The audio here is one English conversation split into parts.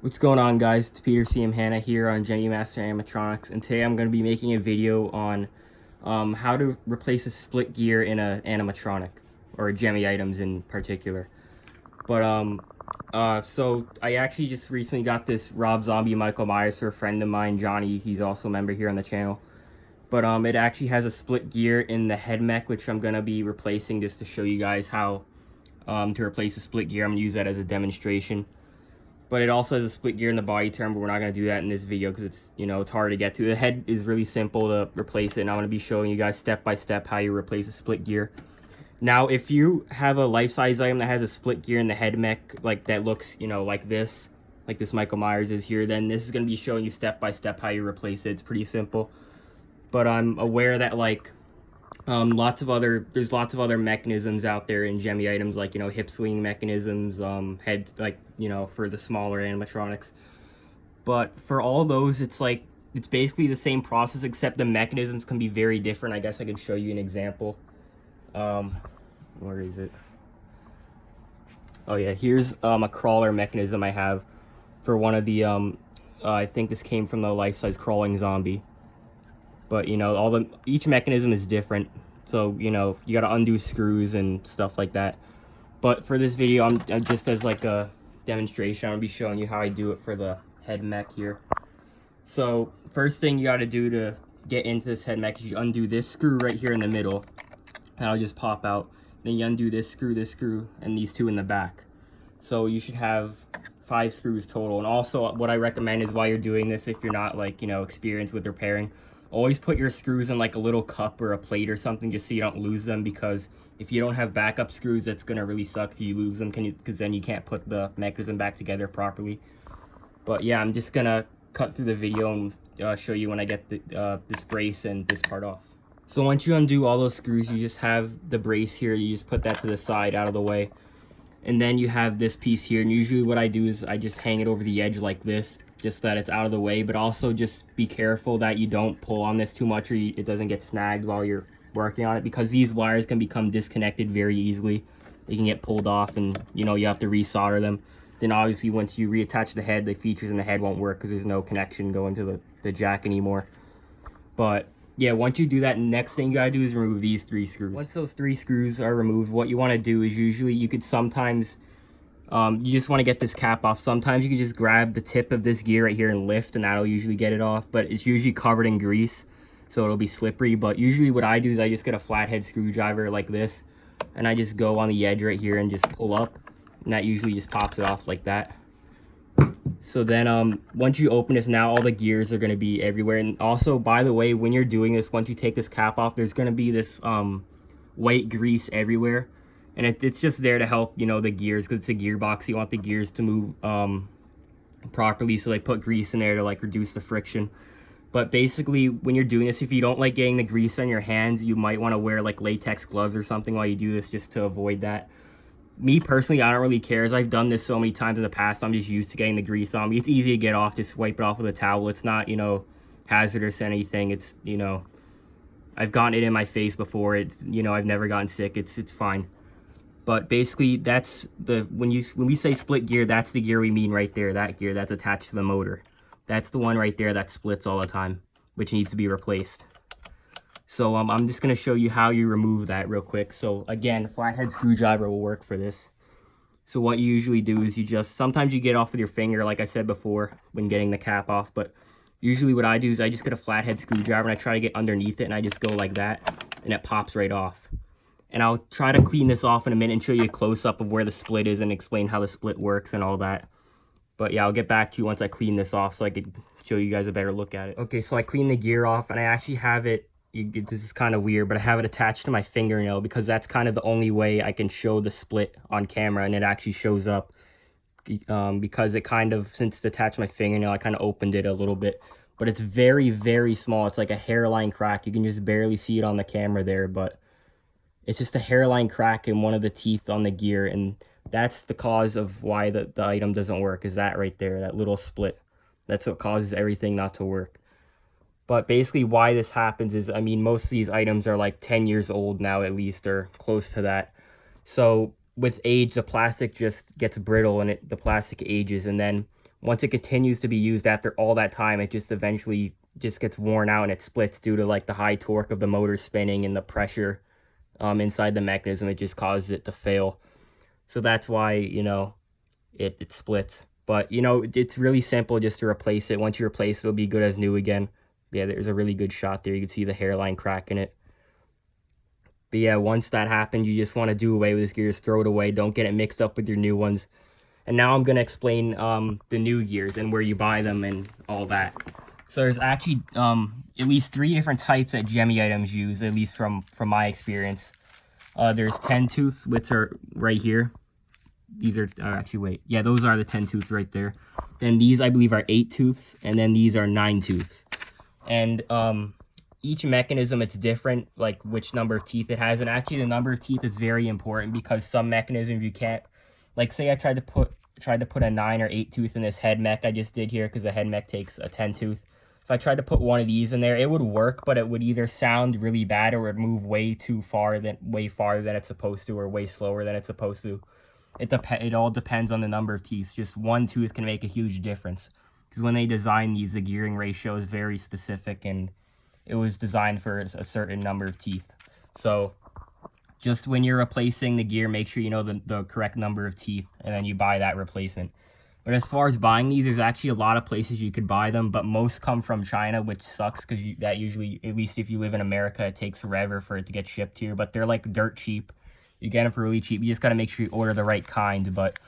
What's going on, guys? It's Peter CM Hanna here on Gemmy Master Animatronics, and today I'm going to be making a video on how to replace a split gear in an animatronic, or Gemmy items in particular. So I actually just recently got this Rob Zombie Michael Myers for a friend of mine, Johnny. He's also a member here on the channel. But it actually has a split gear in the head mech, which I'm going to be replacing just to show you guys how to replace a split gear. I'm going to use that as a demonstration. But it also has a split gear in the body turn, but we're not going to do that in this video because it's hard to get to. The head is really simple to replace it, and I'm going to be showing you guys step by step how you replace a split gear. Now, if you have a life-size item that has a split gear in the head mech, like that looks, like this Michael Myers is here, then this is going to be showing you step by step how you replace it. It's pretty simple. But I'm aware that there's lots of other mechanisms out there in Gemmy items, like hip swing mechanisms, head, for the smaller animatronics. But for all those, it's basically the same process, except the mechanisms can be very different. I guess I could show you an example. Where is it? Oh yeah, here's a crawler mechanism I have for one of the I think this came from the life-size crawling zombie. But each mechanism is different, so you got to undo screws and stuff like that. But for this video, I'm just as like a demonstration, I'm gonna be showing you how I do it for the head mech here. So first thing you got to do to get into this head mech is you undo this screw right here in the middle, and it'll just pop out. Then you undo this screw, and these two in the back. So you should have 5 screws total. And also, what I recommend is while you're doing this, if you're not experienced with repairing, always put your screws in like a little cup or a plate or something, just so you don't lose them, because if you don't have backup screws, that's gonna really suck if you lose them, because then you can't put the mechanism back together properly. But yeah, I'm just gonna cut through the video and show you when I get this brace and this part off. So once you undo all those screws, you just have the brace here. You just put that to the side, out of the way, and then you have this piece here. And usually what I do is I just hang it over the edge like this, just that it's out of the way. But also just be careful that you don't pull on this too much, or it doesn't get snagged while you're working on it, because these wires can become disconnected very easily. They can get pulled off, and you have to resolder them. Then obviously once you reattach the head, the features in the head won't work because there's no connection going to the jack anymore. But yeah, once you do that, next thing you gotta do is remove these 3 screws. Once those 3 screws are removed, what you want to do is usually you could sometimes you just want to get this cap off. Sometimes you can just grab the tip of this gear right here and lift, and that'll usually get it off. But it's usually covered in grease, so it'll be slippery. But usually what I do is I just get a flathead screwdriver like this, and I just go on the edge right here and just pull up, and that usually just pops it off like that. So then once you open this, now all the gears are going to be everywhere. And also, by the way, when you're doing this, once you take this cap off, there's going to be this white grease everywhere. And it's just there to help, the gears, because it's a gearbox. You want the gears to move properly, so they put grease in there to reduce the friction. But basically, when you're doing this, if you don't like getting the grease on your hands, you might want to wear latex gloves or something while you do this, just to avoid that. Me personally, I don't really care, as I've done this so many times in the past. I'm just used to getting the grease on me. It's easy to get off. Just wipe it off with a towel. It's not hazardous or anything. It's I've gotten it in my face before. It's I've never gotten sick. It's fine. But basically, that's when we say split gear, that's the gear we mean right there. That gear that's attached to the motor. That's the one right there that splits all the time, which needs to be replaced. So I'm just going to show you how you remove that real quick. So again, flathead screwdriver will work for this. So what you usually do is sometimes you get off with your finger, like I said before, when getting the cap off. But usually what I do is I just get a flathead screwdriver and I try to get underneath it, and I just go like that, and it pops right off. And I'll try to clean this off in a minute and show you a close-up of where the split is and explain how the split works and all that. But yeah, I'll get back to you once I clean this off so I could show you guys a better look at it. Okay, so I cleaned the gear off, and I actually have it, this is kind of weird, but I have it attached to my fingernail, because that's kind of the only way I can show the split on camera and it actually shows up. Because it since it's attached to my fingernail, I kind of opened it a little bit. But it's very, very small. It's like a hairline crack. You can just barely see it on the camera there, but it's just a hairline crack in one of the teeth on the gear, and that's the cause of why the item doesn't work, is that right there, that little split. That's what causes everything not to work. But basically why this happens is, most of these items are 10 years old now, at least, or close to that. So with age, the plastic just gets brittle, and the plastic ages. And then once it continues to be used after all that time, it just eventually just gets worn out and it splits due to like the high torque of the motor spinning and the pressure inside the mechanism. It just causes it to fail. So that's why, you know, it splits. But, you know, it's really simple just to replace it. Once you replace it, it'll be good as new again. Yeah, there's a really good shot there. You can see the hairline crack in it. But yeah, once that happens, you just want to do away with this gear. Just throw it away. Don't get it mixed up with your new ones. And now I'm going to explain the new gears and where you buy them and all that. So there's actually at least 3 different types that Gemmy items use, at least from my experience. There's 10 tooth, which are right here. These are actually, wait, yeah, those are the 10 tooths right there. Then these, I believe, are 8 tooths, and then these are 9 tooths. And each mechanism, it's different, like which number of teeth it has. And actually, the number of teeth is very important because some mechanisms you can't, like, say I tried to put a 9 or 8 tooth in this head mech I just did here, because the head mech takes a 10 tooth. If I tried to put one of these in there, it would work, but it would either sound really bad or it would move way farther than it's supposed to, or way slower than it's supposed to. It all depends on the number of teeth. Just one tooth can make a huge difference. Because when they design these, the gearing ratio is very specific, and it was designed for a certain number of teeth. So just when you're replacing the gear, make sure you know the correct number of teeth, and then you buy that replacement. But as far as buying these, there's actually a lot of places you could buy them, but most come from China, which sucks because that usually, at least if you live in America, it takes forever for it to get shipped here. But they're like dirt cheap. You get them for really cheap. You just got to make sure you order the right kind. But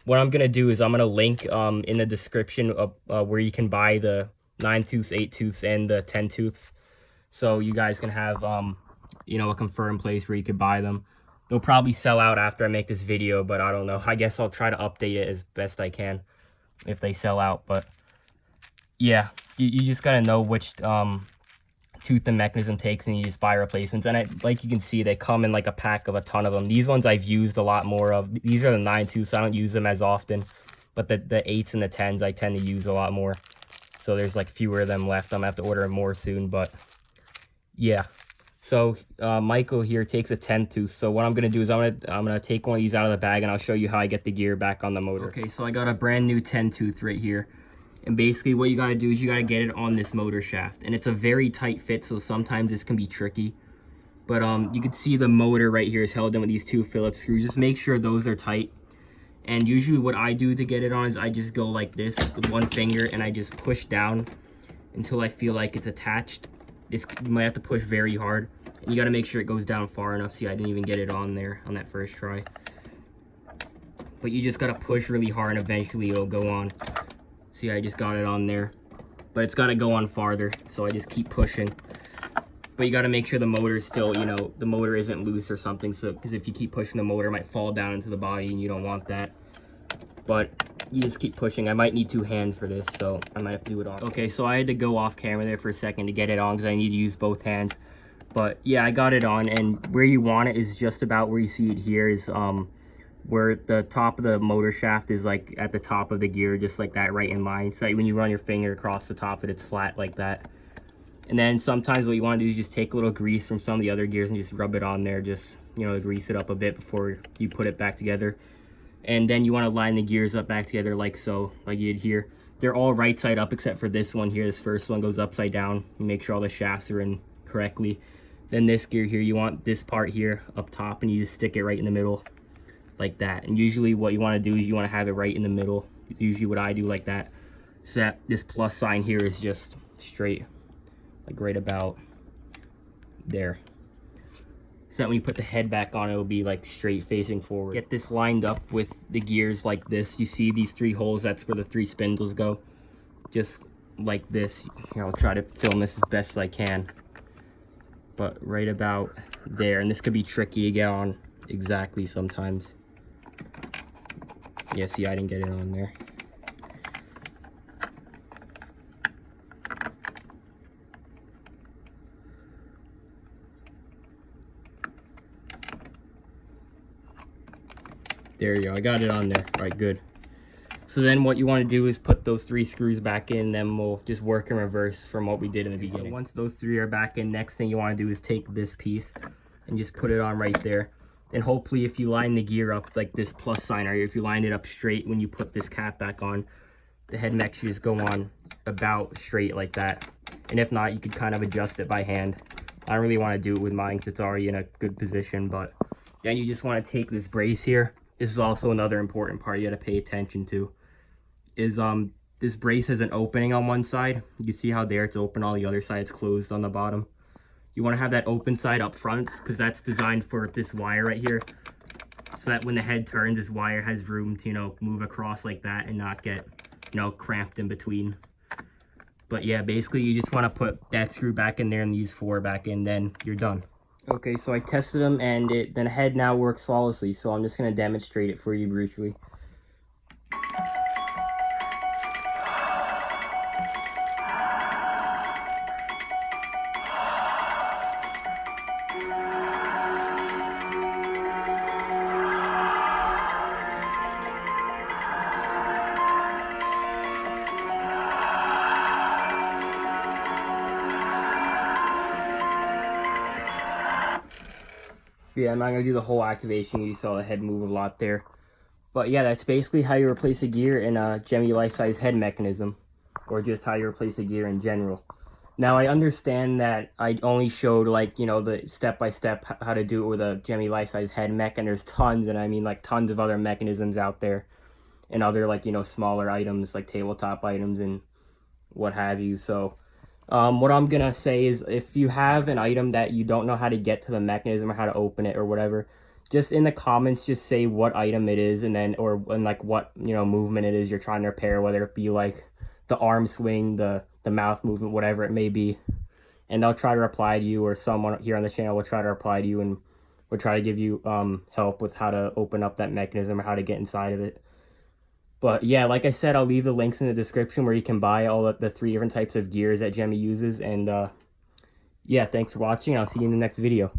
what I'm going to do is I'm going to link in the description of where you can buy the 9 tooths, 8 tooths, and the 10 tooths. So you guys can have, you know, a confirmed place where you could buy them. They'll probably sell out after I make this video, but I don't know. I guess I'll try to update it as best I can if they sell out. But yeah, you just got to know which tooth the mechanism takes, and you just buy replacements. And like you can see, they come in like a pack of a ton of them. These ones I've used a lot more of. These are the 9 tooths. I don't use them as often, but the 8s and the 10s I tend to use a lot more. So there's like fewer of them left. I'm gonna have to order more soon. But yeah, so Michael here takes a 10 tooth. So what I'm gonna do is I'm gonna take one of these out of the bag, and I'll show you how I get the gear back on the motor. Okay, so I got a brand new 10 tooth right here. And basically what you got to do is you got to get it on this motor shaft. And it's a very tight fit, so sometimes this can be tricky. But you can see the motor right here is held in with these 2 Phillips screws. Just make sure those are tight. And usually what I do to get it on is I just go like this with one finger, and I just push down until I feel like it's attached. You might have to push very hard. And you got to make sure it goes down far enough. See, I didn't even get it on there on that first try. But you just got to push really hard, and eventually it'll go on. See, I just got it on there, but it's got to go on farther, so I just keep pushing. But you got to make sure the motor is still, you know, the motor isn't loose or something, so because if you keep pushing, the motor might fall down into the body, and you don't want that. But you just keep pushing. I might need 2 hands for this, so I might have to do it off. Okay, so I had to go off camera there for a second to get it on because I need to use both hands. But yeah, I got it on, and where you want it is just about where you see it here is where the top of the motor shaft is, like at the top of the gear, just like that, right in line. So when you run your finger across the top of it, it's flat like that. And then sometimes what you want to do is just take a little grease from some of the other gears and just rub it on there, just, you know, grease it up a bit before you put it back together. And then you want to line the gears up back together like so, like you did here. They're all right side up except for this one here. This first one goes upside down. You make sure all the shafts are in correctly. Then this gear here, you want this part here up top, and you just stick it right in the middle like that. And usually what you want to do is you want to have it right in the middle. It's usually what I do, like that, so that this plus sign here is just straight, like right about there, so that when you put the head back on, it'll be like straight facing forward. Get this lined up with the gears like this. You see these 3 holes, that's where the 3 spindles go, just like this. Here, I'll try to film this as best as I can, but right about there. And this could be tricky to get on exactly sometimes. Yeah, see, I didn't get it on there. There you go, I got it on there. All right, good. So then what you want to do is put those 3 screws back in, then we'll just work in reverse from what we did in the beginning. So once those 3 are back in, next thing you want to do is take this piece and just put it on right there. And hopefully if you line the gear up like this plus sign, or if you line it up straight when you put this cap back on, the head mech should just go on about straight like that. And if not, you could kind of adjust it by hand. I don't really want to do it with mine because it's already in a good position, but then you just want to take this brace here. This is also another important part you got to pay attention to. Is this brace has an opening on one side. You can see how there it's open, all the other side's closed on the bottom. You want to have that open side up front because that's designed for this wire right here. So that when the head turns, this wire has room to, you know, move across like that and not get, you know, cramped in between. But yeah, basically you just want to put that screw back in there and these 4 back in, then you're done. Okay, so I tested them and the head now works flawlessly, so I'm just going to demonstrate it for you briefly. Yeah, I'm not going to do the whole activation. You saw the head move a lot there. But yeah, that's basically how you replace a gear in a Gemmy life-size head mechanism. Or just how you replace a gear in general. Now, I understand that I only showed, like, you know, the step-by-step how to do it with a Gemmy life-size head mech. And there's tons, and I mean, like, tons of other mechanisms out there. And other, like, you know, smaller items, like tabletop items and what have you. So what I'm gonna say is, if you have an item that you don't know how to get to the mechanism or how to open it or whatever, just in the comments just say what item it is, and then and like what, you know, movement it is you're trying to repair, whether it be like the arm swing, the mouth movement, whatever it may be, and I'll try to reply to you, or someone here on the channel will try to reply to you, and we'll try to give you help with how to open up that mechanism or how to get inside of it. But yeah, like I said, I'll leave the links in the description where you can buy all of the 3 different types of gears that Gemmy uses. And yeah, thanks for watching. I'll see you in the next video.